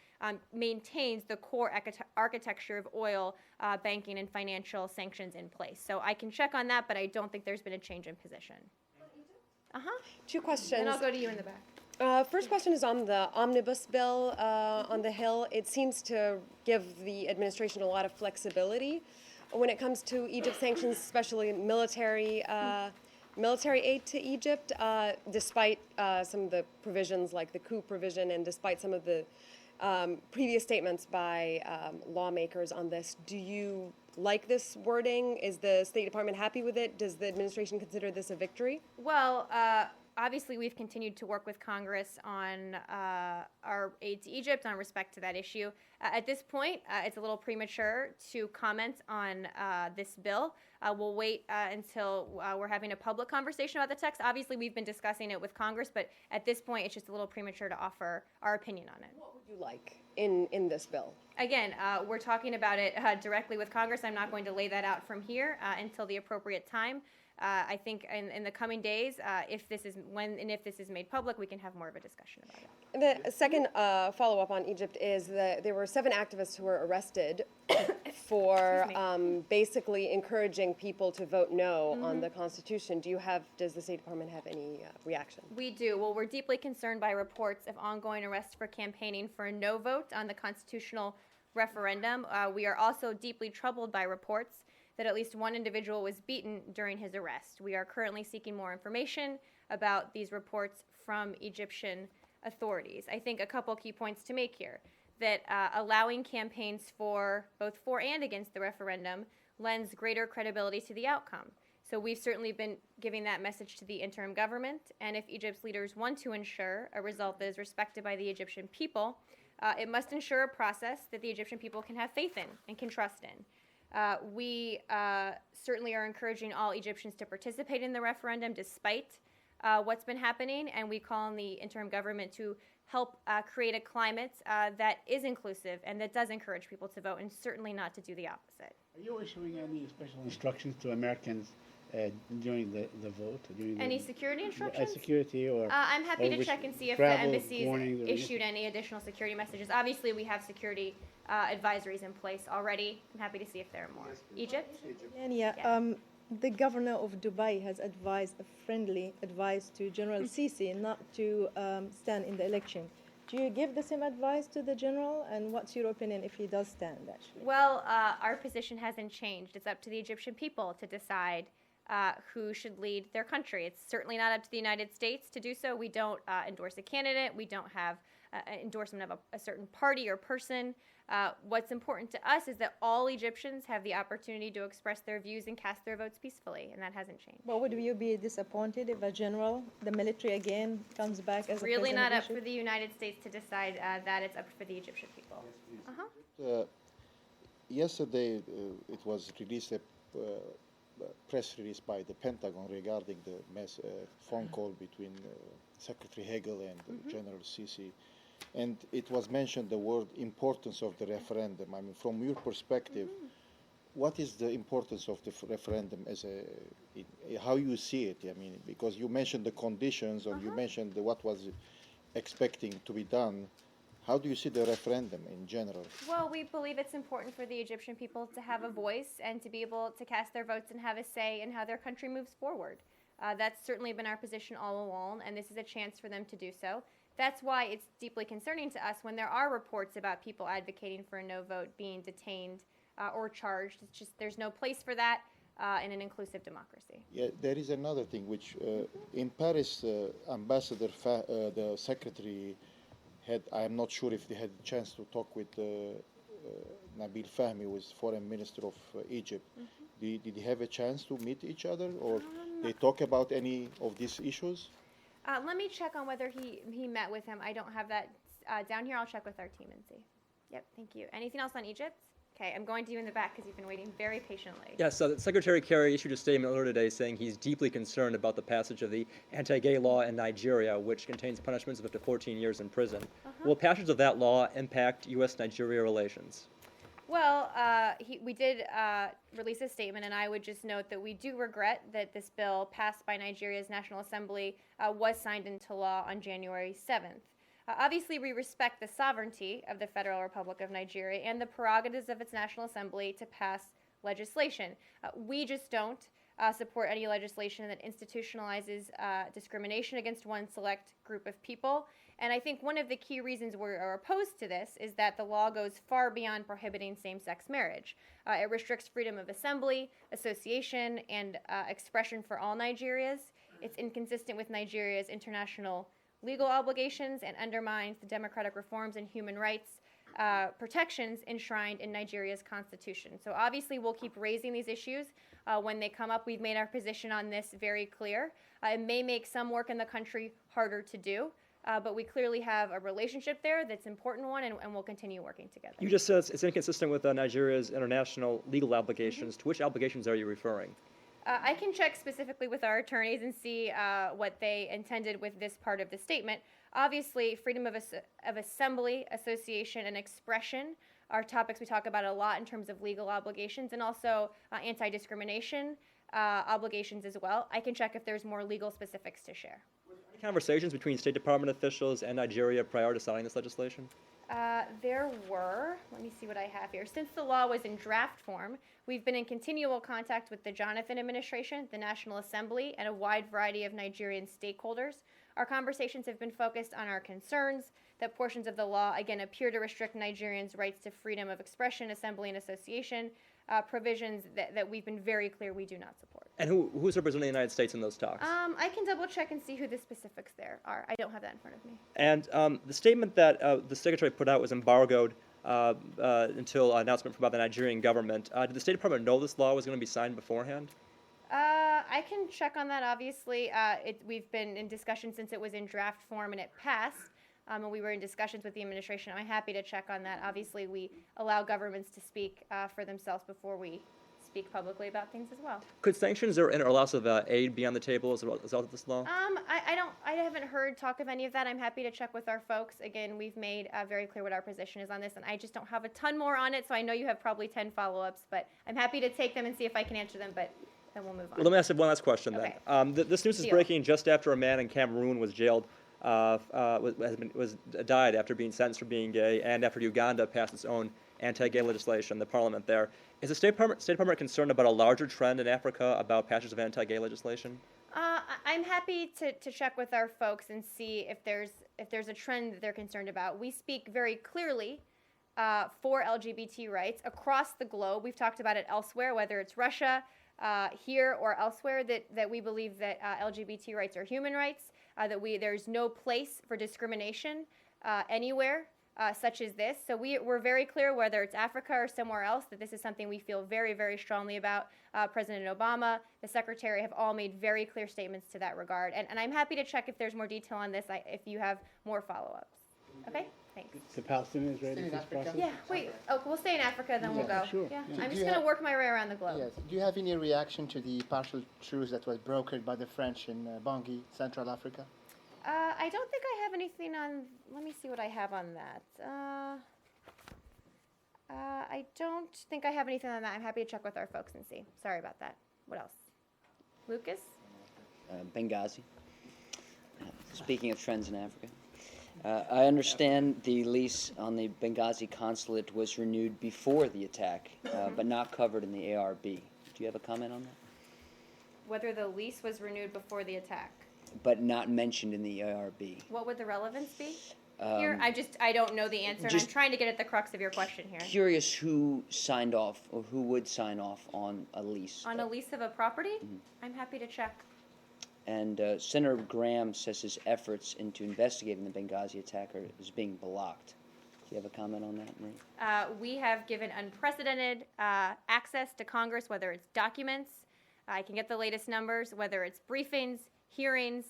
maintains the core architecture of oil, banking, and financial sanctions in place. So I can check on that, but I don't think there's been a change in position. Uh-huh. 2 questions. And I'll go to you in the back. First question is on the omnibus bill on the Hill. It seems to give the administration a lot of flexibility when it comes to Egypt sanctions, especially military aid to Egypt, despite some of the provisions like the coup provision and despite some of the previous statements by lawmakers on this. Do you like this wording? Is the State Department happy with it? Does the administration consider this a victory? Well, obviously, we've continued to work with Congress on our aid to Egypt on respect to that issue. At this point, it's a little premature to comment on this bill. We'll wait until we're having a public conversation about the text. Obviously, we've been discussing it with Congress, but at this point, it's just a little premature to offer our opinion on it. What would you like in this bill? Again, we're talking about it directly with Congress. I'm not going to lay that out from here until the appropriate time. I think in the coming days, if this is made public, we can have more of a discussion about it. The second follow-up on Egypt is that there were 7 activists who were arrested for basically encouraging people to vote no on the Constitution. Does the State Department have any reaction? We do. Well, we're deeply concerned by reports of ongoing arrests for campaigning for a no vote on the constitutional referendum. We are also deeply troubled by reports that at least one individual was beaten during his arrest. We are currently seeking more information about these reports from Egyptian authorities. I think a couple key points to make here, that allowing campaigns for both for and against the referendum lends greater credibility to the outcome. So we've certainly been giving that message to the interim government, and if Egypt's leaders want to ensure a result that is respected by the Egyptian people, it must ensure a process that the Egyptian people can have faith in and can trust in. We certainly are encouraging all Egyptians to participate in the referendum despite what's been happening, and we call on the interim government to help create a climate that is inclusive and that does encourage people to vote, and certainly not to do the opposite. Are you issuing any special instructions to Americans during the vote? Any security instructions? Security or... I'm happy to check and see if the travel embassies warnings or issued any additional security messages. Obviously, we have security advisories in place already. I'm happy to see if there are more. Egypt? The governor of Dubai has advised a friendly advice to General Sisi not to stand in the election. Do you give the same advice to the general? And what's your opinion if he does stand, actually? Well, our position hasn't changed. It's up to the Egyptian people to decide who should lead their country. It's certainly not up to the United States to do so. We don't endorse a candidate. We don't have an endorsement of a certain party or person. What's important to us is that all Egyptians have the opportunity to express their views and cast their votes peacefully, and that hasn't changed. Well, would you be disappointed if a general, the military again, comes back as a really not up issue? for the United States to decide that. It's up for the Egyptian people. Yesterday, it was released a press release by the Pentagon regarding the phone call between Secretary Hagel and General Sisi. And it was mentioned the word importance of the referendum. I mean, from your perspective, what is the importance of the referendum how you see it? I mean, because you mentioned the conditions or you mentioned what was expecting to be done. How do you see the referendum in general? Well, we believe it's important for the Egyptian people to have a voice and to be able to cast their votes and have a say in how their country moves forward. That's certainly been our position all along, and this is a chance for them to do so. That's why it's deeply concerning to us when there are reports about people advocating for a no vote being detained or charged. It's just there's no place for that in an inclusive democracy. Yeah, there is another thing which in Paris, Ambassador, the secretary I am not sure if they had a chance to talk with Nabil Fahmy, who is foreign minister of Egypt. Did they have a chance to meet each other, or they talk about any of these issues? Let me check on whether he met with him. I don't have that down here. I'll check with our team and see. Yep, thank you. Anything else on Egypt? Okay, I'm going to you in the back because you've been waiting very patiently. Yes, so Secretary Kerry issued a statement earlier today saying he's deeply concerned about the passage of the anti-gay law in Nigeria, which contains punishments of up to 14 years in prison. Will passage of that law impact U.S.-Nigeria relations? Well, we did release a statement, and I would just note that we do regret that this bill passed by Nigeria's National Assembly was signed into law on January 7th. Obviously, we respect the sovereignty of the Federal Republic of Nigeria and the prerogatives of its National Assembly to pass legislation. We just don't support any legislation that institutionalizes discrimination against one select group of people. And I think one of the key reasons we are opposed to this is that the law goes far beyond prohibiting same-sex marriage. It restricts freedom of assembly, association, and expression for all Nigerians. It's inconsistent with Nigeria's international legal obligations and undermines the democratic reforms and human rights protections enshrined in Nigeria's constitution. So obviously we'll keep raising these issues when they come up. We've made our position on this very clear. It may make some work in the country harder to do, but we clearly have a relationship there that's an important one, and we'll continue working together. You just said it's inconsistent with Nigeria's international legal obligations. To which obligations are you referring? I can check specifically with our attorneys and see what they intended with this part of the statement. Obviously, freedom of assembly, association, and expression are topics we talk about a lot in terms of legal obligations, and also anti-discrimination obligations as well. I can check if there's more legal specifics to share. Any conversations between State Department officials and Nigeria prior to signing this legislation? There were, let me see what I have here. Since the law was in draft form, we've been in continual contact with the Jonathan administration, the National Assembly, and a wide variety of Nigerian stakeholders. Our conversations have been focused on our concerns that portions of the law, again, appear to restrict Nigerians' rights to freedom of expression, assembly, and association, provisions that we've been very clear we do not support. And who's representing the United States in those talks? I can double check and see who the specifics there are. I don't have that in front of me. And the statement that the Secretary put out was embargoed until announcement by the Nigerian government. Did the State Department know this law was going to be signed beforehand? I can check on that. Obviously, we've been in discussion since it was in draft form and it passed. And we were in discussions with the administration. I'm happy to check on that. Obviously, we allow governments to speak for themselves before we speak publicly about things as well. Could sanctions or loss of aid be on the table as a result of this law? I haven't heard talk of any of that. I'm happy to check with our folks. Again, we've made very clear what our position is on this, and I just don't have a ton more on it, so I know you have probably 10 follow-ups, but I'm happy to take them and see if I can answer them, but then we'll move on. Well, let me ask you one last question then. Okay. This news is Deal. breaking just after a man in Cameroon was jailed, died after being sentenced for being gay, and after Uganda passed its own anti-gay legislation, the parliament there. Is the State Department concerned about a larger trend in Africa about passage of anti-gay legislation? I'm happy to check with our folks and see if there's a trend that they're concerned about. We speak very clearly for LGBT rights across the globe. We've talked about it elsewhere, whether it's Russia, here or elsewhere, that we believe that LGBT rights are human rights, that there's no place for discrimination anywhere. Such as this. So we're very clear, whether it's Africa or somewhere else, that this is something we feel very, very strongly about. President Obama, the Secretary have all made very clear statements to that regard. And I'm happy to check if there's more detail on this if you have more follow-ups. Okay? Thanks. The Palestinians ready for this process? Yeah, wait. Oh, we'll stay in Africa, then we'll go. Sure. Yeah. Yeah. I'm just going to work my way around the globe. Yes. Do you have any reaction to the partial truce that was brokered by the French in Bangui, Central Africa? I don't think I have anything on. Let me see what I have on that. I don't think I have anything on that. I'm happy to check with our folks and see. Sorry about that. What else? Lucas? Benghazi. Speaking of trends in Africa. I understand the lease on the Benghazi consulate was renewed before the attack, but not covered in the ARB. Do you have a comment on that? Whether the lease was renewed before the attack. But not mentioned in the ARB. What would the relevance be? Here, I don't know the answer, and I'm trying to get at the crux of your question here. Curious who signed off, or who would sign off on a lease. On a lease of a property? I'm happy to check. And Senator Graham says his efforts into investigating the Benghazi attacker is being blocked. Do you have a comment on that, Marie? We have given unprecedented access to Congress, whether it's documents, I can get the latest numbers, whether it's briefings, hearings,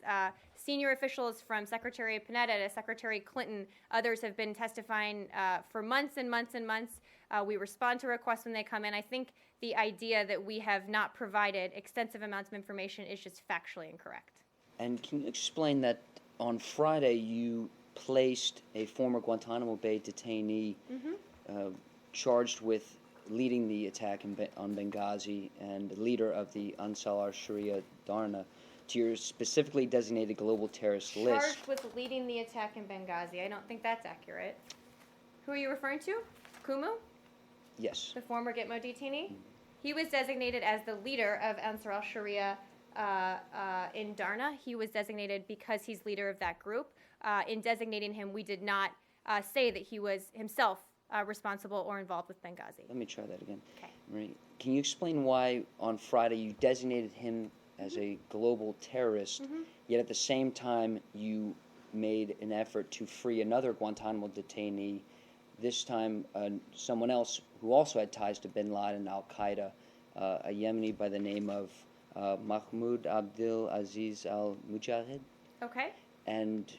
senior officials from Secretary Panetta to Secretary Clinton, others have been testifying for months and months and months. We respond to requests when they come in. I think the idea that we have not provided extensive amounts of information is just factually incorrect. And can you explain that on Friday you placed a former Guantanamo Bay detainee charged with leading the attack on Benghazi and leader of the Ansar al-Sharia Darna to your specifically designated global terrorist list? Charged with leading the attack in Benghazi. I don't think that's accurate. Who are you referring to? Kumu? Yes. The former Gitmo detainee? He was designated as the leader of Ansar al-Sharia in Darna. He was designated because he's leader of that group. In designating him, we did not say that he was himself responsible or involved with Benghazi. Let me try that again. Okay. Marie, can you explain why on Friday you designated him as a global terrorist, yet at the same time you made an effort to free another Guantanamo detainee this time someone else who also had ties to bin Laden and Al-Qaeda, a Yemeni by the name of Mahmoud Abdul Aziz al-Mujahid. Okay. And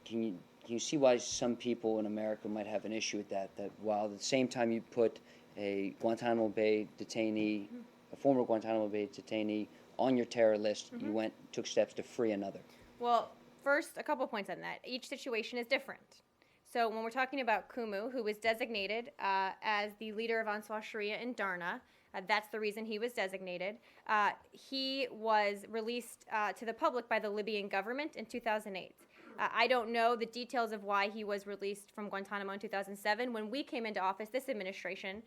can you see why some people in America might have an issue with that? That while at the same time you put a Guantanamo Bay detainee, a former Guantanamo Bay detainee, on your terror list, you took steps to free another. Well, first, a couple points on that. Each situation is different. So when we're talking about Kumu, who was designated as the leader of Ansar Sharia in Darna, that's the reason he was designated. He was released to the public by the Libyan government in 2008. I don't know the details of why he was released from Guantanamo in 2007. When we came into office, this administration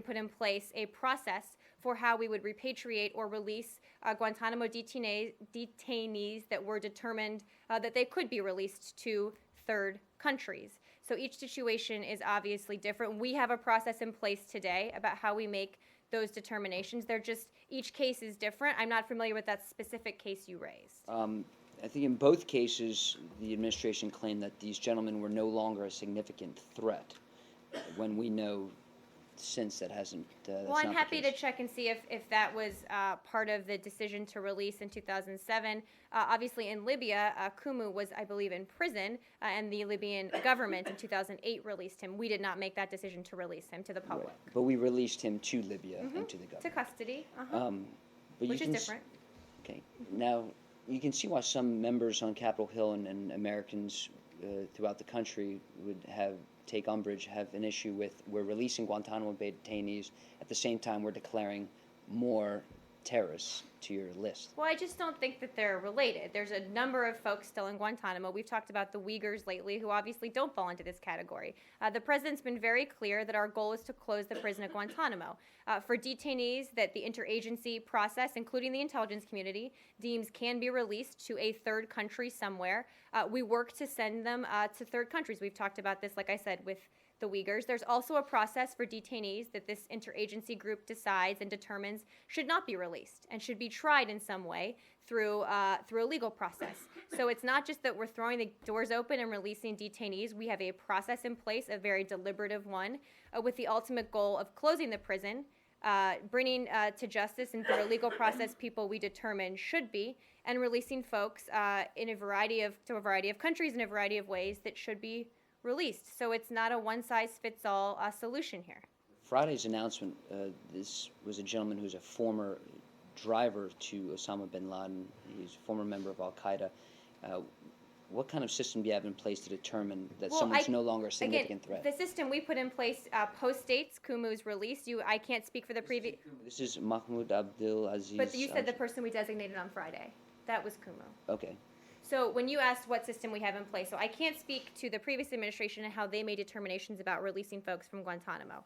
put in place a process for how we would repatriate or release Guantanamo detainees that were determined that they could be released to third countries. So each situation is obviously different. We have a process in place today about how we make those determinations. They're just, each case is different. I'm not familiar with that specific case you raised. I think in both cases, the administration claimed that these gentlemen were no longer a significant threat, when we know since that hasn't. Well, I'm happy to check and see if that was part of the decision to release in 2007. Obviously, in Libya, Kumu was, I believe, in prison, and the Libyan government in 2008 released him. We did not make that decision to release him to the public. Right. But we released him to Libya and to the government. To custody, which is different. Okay. Now, you can see why some members on Capitol Hill and Americans throughout the country would take umbrage, have an issue with we're releasing Guantanamo Bay detainees at the same time we're declaring more terrorists to your list. Well, I just don't think that they're related. There's a number of folks still in Guantanamo. We've talked about the Uyghurs lately, who obviously don't fall into this category. The president's been very clear that our goal is to close the prison at Guantanamo. For detainees that the interagency process, including the intelligence community, deems can be released to a third country somewhere, we work to send them to third countries. We've talked about this, like I said, with the Uyghurs. There's also a process for detainees that this interagency group decides and determines should not be released and should be tried in some way through a legal process. So it's not just that we're throwing the doors open and releasing detainees. We have a process in place, a very deliberative one, with the ultimate goal of closing the prison, bringing to justice and through a legal process people we determine should be, and releasing folks to a variety of countries in a variety of ways that should be released. So it's not a one-size-fits-all solution here. Friday's announcement, this was a gentleman who's a former driver to Osama bin Laden. He's a former member of Al-Qaeda. What kind of system do you have in place to determine that someone's no longer a significant threat? The system we put in place post-dates Kumu's release. I can't speak for the previous... This is Mahmoud Abdul Aziz. But you said the person we designated on Friday. That was Kumu. Okay. So when you asked what system we have in place, so I can't speak to the previous administration and how they made determinations about releasing folks from Guantanamo.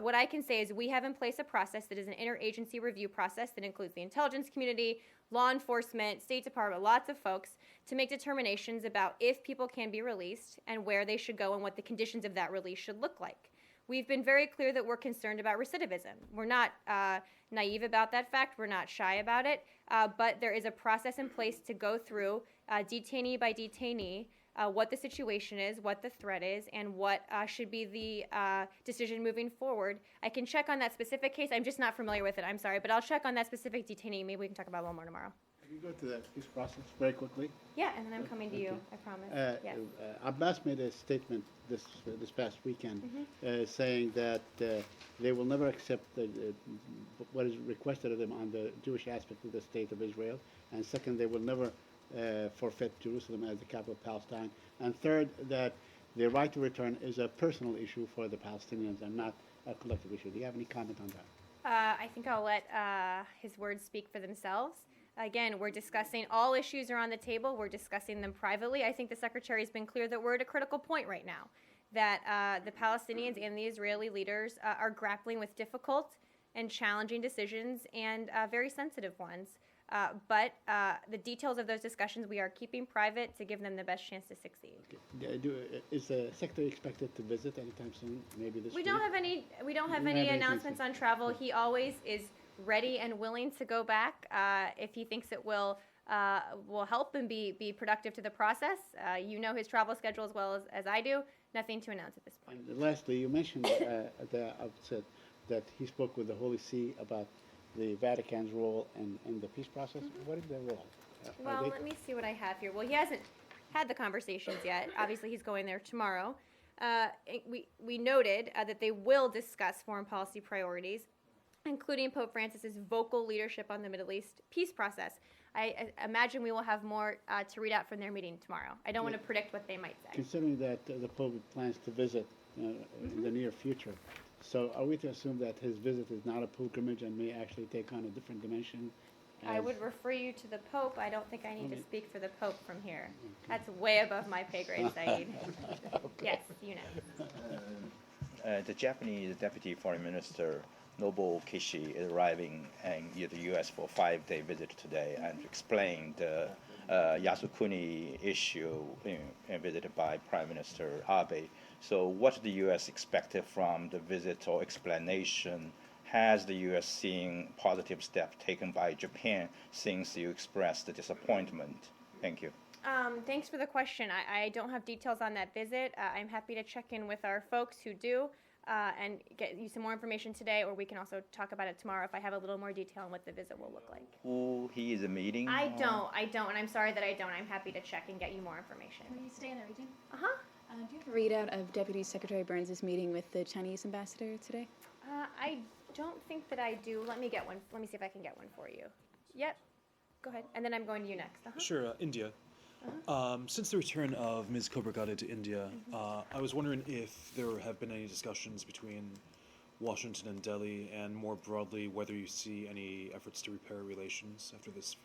What I can say is we have in place a process that is an interagency review process that includes the intelligence community, law enforcement, State Department, lots of folks, to make determinations about if people can be released and where they should go and what the conditions of that release should look like. We've been very clear that we're concerned about recidivism. We're not naive about that fact. We're not shy about it. But there is a process in place to go through detainee by detainee what the situation is, what the threat is, and what should be the decision moving forward. I can check on that specific case. I'm just not familiar with it. I'm sorry. But I'll check on that specific detainee. Maybe we can talk about it a little more tomorrow. Can you go to that peace process very quickly? Yeah, and then I'm coming to you, I promise. Yes. Abbas made a statement this past weekend saying that they will never accept what is requested of them on the Jewish aspect of the state of Israel. And second, they will never forfeit Jerusalem as the capital of Palestine. And third, that the right to return is a personal issue for the Palestinians and not a collective issue. Do you have any comment on that? I think I'll let his words speak for themselves. Again, we're discussing, all issues are on the table. We're discussing them privately. I think the Secretary has been clear that we're at a critical point right now, that the Palestinians and the Israeli leaders are grappling with difficult and challenging decisions and very sensitive ones. But the details of those discussions we are keeping private to give them the best chance to succeed. Okay. Is the Secretary expected to visit anytime soon? Maybe this week? We don't have any announcements on travel. He always is ready and willing to go back if he thinks it will will help and be productive to the process. You know his travel schedule as well as I do. Nothing to announce at this point. And lastly, you mentioned at the outset that he spoke with the Holy See about the Vatican's role in the peace process. What is their role? Well, let me see what I have here. Well, he hasn't had the conversations yet. Obviously, he's going there tomorrow. We noted that they will discuss foreign policy priorities, including Pope Francis's vocal leadership on the Middle East peace process. I imagine we will have more to read out from their meeting tomorrow. I don't want to predict what they might say. Considering that the Pope plans to visit in the near future, so are we to assume that his visit is not a pilgrimage and may actually take on a different dimension? I would refer you to the Pope. I don't think I need to speak for the Pope from here. That's way above my pay grade, Saeed. Yes, you know. The Japanese Deputy Foreign Minister Nobuo Kishi is arriving in the U.S. for a 5-day visit today and explained the Yasukuni issue visited by Prime Minister Abe. So what do the U.S. expect from the visit or explanation? Has the U.S. seen positive steps taken by Japan since you expressed the disappointment? Thank you. Thanks for the question. I don't have details on that visit. I'm happy to check in with our folks who do and get you some more information today, or we can also talk about it tomorrow if I have a little more detail on what the visit will look like. Who he is meeting? I don't, and I'm sorry that I don't. I'm happy to check and get you more information. Will you stay in the region? Uh-huh. Do you have a readout of Deputy Secretary Burns' meeting with the Chinese ambassador today? I don't think that I do. Let me get one. Let me see if I can get one for you. Yep. Go ahead. And then I'm going to you next. Uh-huh. Sure, India. Since the return of Ms. Khobragade to India, I was wondering if there have been any discussions between Washington and Delhi, and more broadly, whether you see any efforts to repair relations after this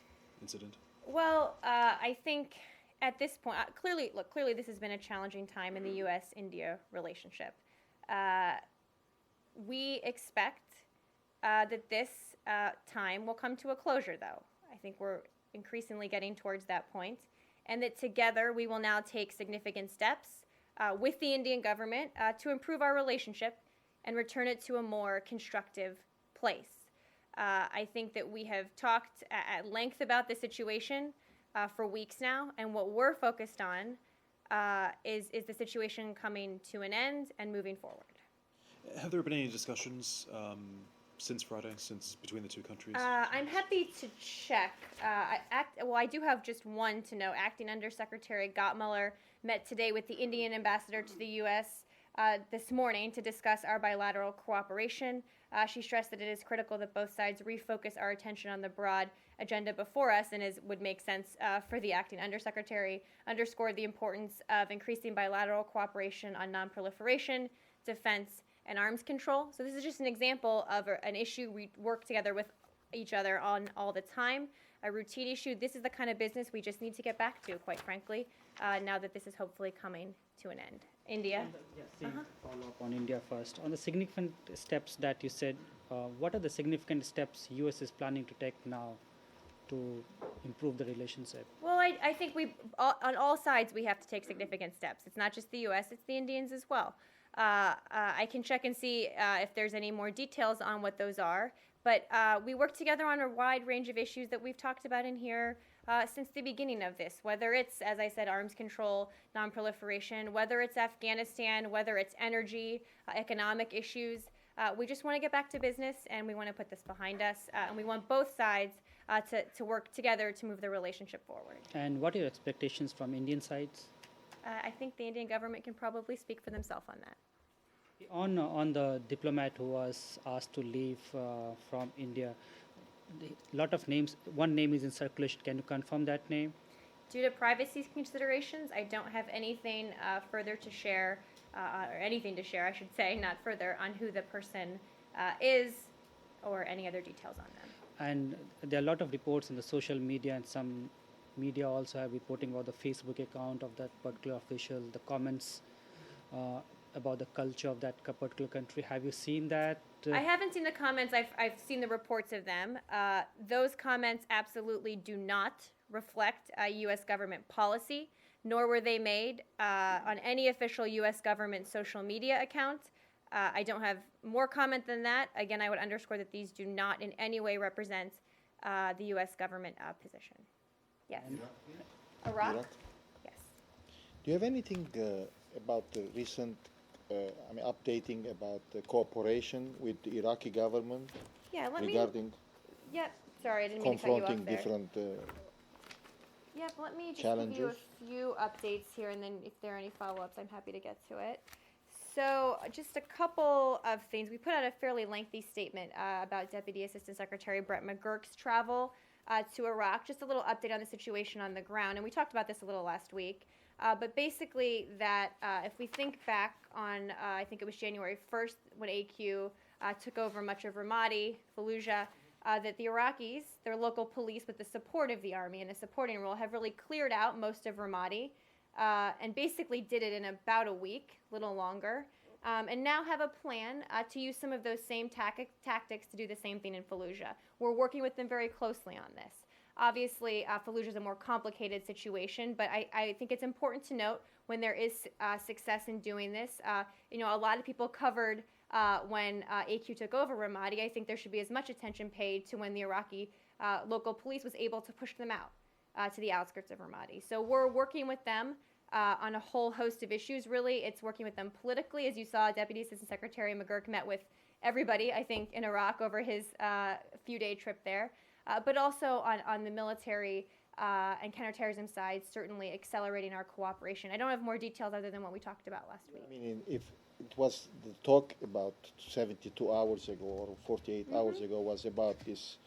incident. Well, I think at this point, clearly this has been a challenging time in the U.S.-India relationship. We expect that this time will come to a closure, though. I think we're increasingly getting towards that point, and that together we will now take significant steps with the Indian government to improve our relationship and return it to a more constructive place. I think that we have talked at length about the situation for weeks now, and what we're focused on is the situation coming to an end and moving forward. Have there been any discussions since Friday, between the two countries? I'm happy to check. I do have just one to know. Acting Undersecretary Gottmuller met today with the Indian ambassador to the U.S. This morning to discuss our bilateral cooperation. She stressed that it is critical that both sides refocus our attention on the broad agenda before us, and would make sense for the Acting Undersecretary, underscored the importance of increasing bilateral cooperation on nonproliferation, defense, and arms control. So this is just an example of an issue we work together with each other on all the time, a routine issue. This is the kind of business we just need to get back to, quite frankly, now that this is hopefully coming to an end. India? Follow up on India first. On the significant steps that you said, what are the significant steps U.S. is planning to take now to improve the relationship? Well, I think on all sides we have to take significant steps. It's not just the U.S., it's the Indians as well. I can check and see if there's any more details on what those are. But we work together on a wide range of issues that we've talked about in here since the beginning of this, whether it's, as I said, arms control, nonproliferation, whether it's Afghanistan, whether it's energy, economic issues. We just want to get back to business, and we want to put this behind us. And we want both sides to work together to move the relationship forward. And what are your expectations from Indian sides? I think the Indian government can probably speak for themselves on that. On the diplomat who was asked to leave from India, a lot of names, one name is in circulation. Can you confirm that name? Due to privacy considerations, I don't have anything further to share, or anything to share, I should say, not further, on who the person is or any other details on them. And there are a lot of reports in the social media, and some media also have reporting about the Facebook account of that particular official, the comments about the culture of that particular country. Have you seen that? I haven't seen the comments. I've seen the reports of them. Those comments absolutely do not reflect U.S. government policy, nor were they made on any official U.S. government social media account. I don't have more comment than that. Again, I would underscore that these do not in any way represent the U.S. government position. Yes. Iraq? Iraq? Yes. Do you have anything about the recent, updating about the cooperation with the Iraqi government Yeah, regarding Yep. Sorry, I didn't mean to cut you off confronting there. different Yep, let me just challenges? give you a few updates here, and then if there are any follow-ups, I'm happy to get to it. So just a couple of things. We put out a fairly lengthy statement about Deputy Assistant Secretary Brett McGurk's travel to Iraq. Just a little update on the situation on the ground, and we talked about this a little last week. But basically that if we think back on, I think it was January 1st when AQ took over much of Ramadi, Fallujah, that the Iraqis, their local police with the support of the army in a supporting role, have really cleared out most of Ramadi and basically did it in about a week, a little longer, and now have a plan to use some of those same tactics to do the same thing in Fallujah. We're working with them very closely on this. Obviously, Fallujah is a more complicated situation, but I think it's important to note when there is success in doing this. A lot of people covered when AQ took over Ramadi. I think there should be as much attention paid to when the Iraqi local police was able to push them out to the outskirts of Ramadi. So we're working with them on a whole host of issues, really. It's working with them politically. As you saw, Deputy Assistant Secretary McGurk met with everybody, I think, in Iraq over his few-day trip there. But also on the military and counterterrorism side, certainly accelerating our cooperation. I don't have more details other than what we talked about last week. if it was the talk about 72 hours ago or 48 hours ago was about this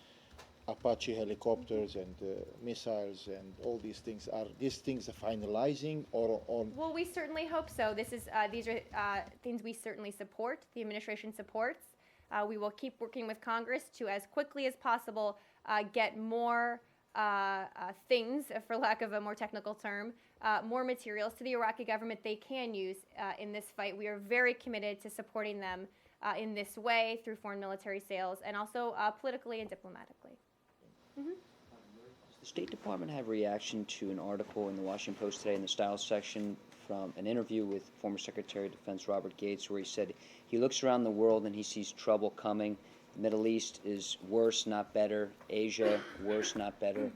Apache helicopters and missiles and all these things. Are these things finalizing or on? Well, we certainly hope so. These are things we certainly support. The administration supports. We will keep working with Congress to, as quickly as possible, get more things, for lack of a more technical term, more materials to the Iraqi government they can use in this fight. We are very committed to supporting them in this way through foreign military sales and also politically and diplomatically. Does the State Department have reaction to an article in the Washington Post today in the Style section from an interview with former Secretary of Defense Robert Gates, where he said he looks around the world and he sees trouble coming. The Middle East is worse, not better. Asia, worse, not better.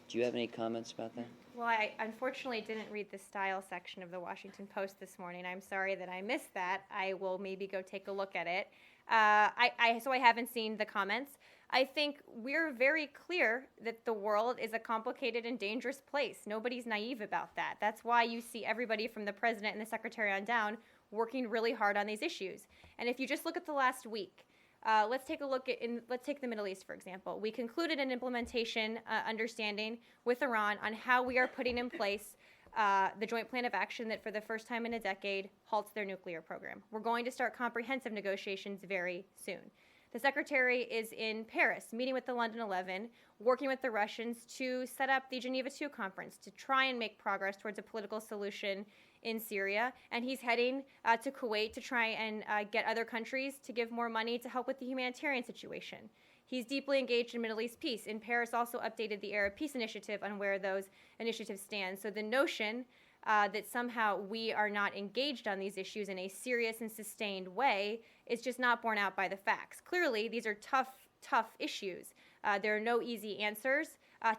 Do you have any comments about that? Well, I unfortunately didn't read the Style section of the Washington Post this morning. I'm sorry that I missed that. I will maybe go take a look at it. So I haven't seen the comments. I think we're very clear that the world is a complicated and dangerous place. Nobody's naive about that. That's why you see everybody from the president and the secretary on down working really hard on these issues. And if you just look at the last week, let's take the Middle East, for example. We concluded an implementation understanding with Iran on how we are putting in place the joint plan of action that for the first time in a decade halts their nuclear program. We're going to start comprehensive negotiations very soon. The secretary is in Paris, meeting with the London 11, working with the Russians to set up the Geneva II conference to try and make progress towards a political solution in Syria. And he's heading to Kuwait to try and get other countries to give more money to help with the humanitarian situation. He's deeply engaged in Middle East peace. In Paris, also updated the Arab Peace Initiative on where those initiatives stand. So the notion that somehow we are not engaged on these issues in a serious and sustained way is just not borne out by the facts. Clearly, these are tough issues. There are no easy answers.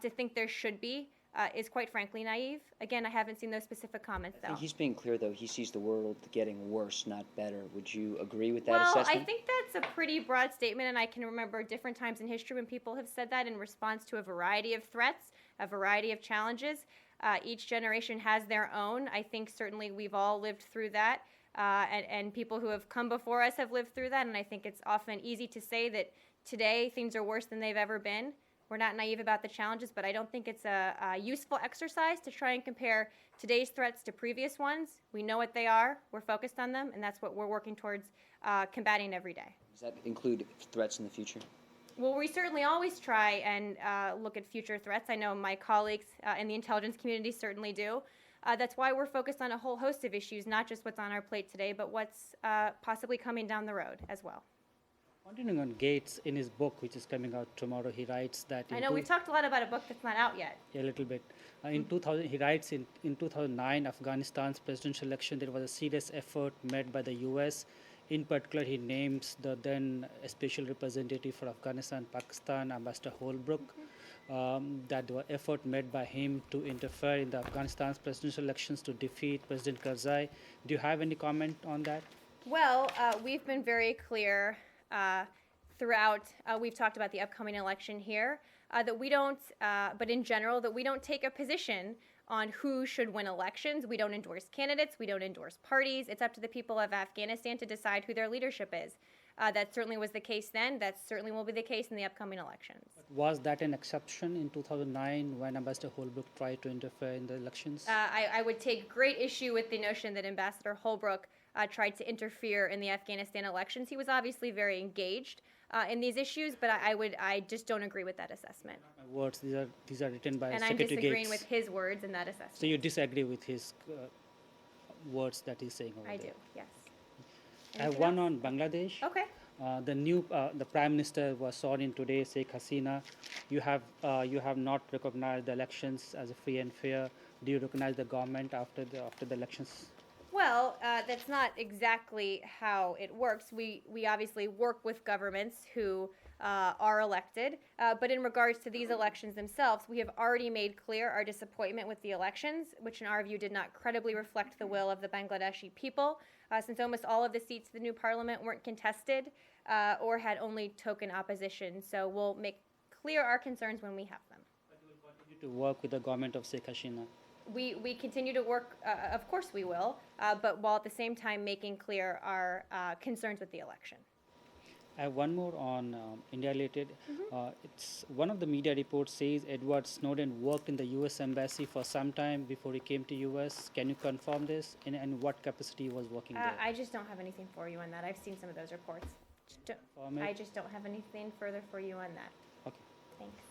To think there should be is quite frankly naive. Again, I haven't seen those specific comments, though. I think he's being clear, though. He sees the world getting worse, not better. Would you agree with that assessment? Well, I think that's a pretty broad statement, and I can remember different times in history when people have said that in response to a variety of threats, a variety of challenges. Each generation has their own. I think certainly we've all lived through that, and people who have come before us have lived through that, and I think it's often easy to say that today things are worse than they've ever been. We're not naive about the challenges, but I don't think it's a useful exercise to try and compare today's threats to previous ones. We know what they are, we're focused on them, and that's what we're working towards combating every day. Does that include threats in the future? Well, we certainly always try and look at future threats. I know my colleagues in the intelligence community certainly do. That's why we're focused on a whole host of issues, not just what's on our plate today, but what's possibly coming down the road as well. Continuing on Gates, in his book, which is coming out tomorrow, he writes that... I know we talked a lot about a book that's not out yet. Yeah, a little bit. He writes in 2009, Afghanistan's presidential election, there was a serious effort made by the U.S. In particular, he names the then special representative for Afghanistan, Pakistan, Ambassador Holbrooke, that there were efforts made by him to interfere in the Afghanistan's presidential elections to defeat President Karzai. Do you have any comment on that? Well, we've been very clear throughout. We've talked about the upcoming election here, that we don't, but in general, that we don't take a position on who should win elections. We don't endorse candidates. We don't endorse parties. It's up to the people of Afghanistan to decide who their leadership is. That certainly was the case then. That certainly will be the case in the upcoming elections. Was that an exception in 2009 when Ambassador Holbrooke tried to interfere in the elections? I would take great issue with the notion that Ambassador Holbrooke tried to interfere in the Afghanistan elections. He was obviously very engaged in these issues, but I just don't agree with that assessment. My words, these are written by And I'm Secretary disagreeing Gates. with his words in that assessment. So you disagree with his words that he's saying over I there? do, yes. I have one on Bangladesh. Okay. The Prime Minister was sworn in today, Sheikh Hasina. You have not recognized the elections as free and fair. Do you recognize the government after the elections? Well, that's not exactly how it works. We obviously work with governments who are elected, but in regards to these elections themselves, we have already made clear our disappointment with the elections, which in our view did not credibly reflect the will of the Bangladeshi people, since almost all of the seats of the new parliament weren't contested or had only token opposition. So we'll make clear our concerns when we have them. To work with the government of Sheikh Hasina. We continue to work, of course we will, but while at the same time making clear our concerns with the election. I have one more on India related. It's one of the media reports says Edward Snowden worked in the U.S. Embassy for some time before he came to U.S. Can you confirm this? And what capacity he was working there? I just don't have anything for you on that. I've seen some of those reports. I just don't have anything further for you on that. Okay. Thanks.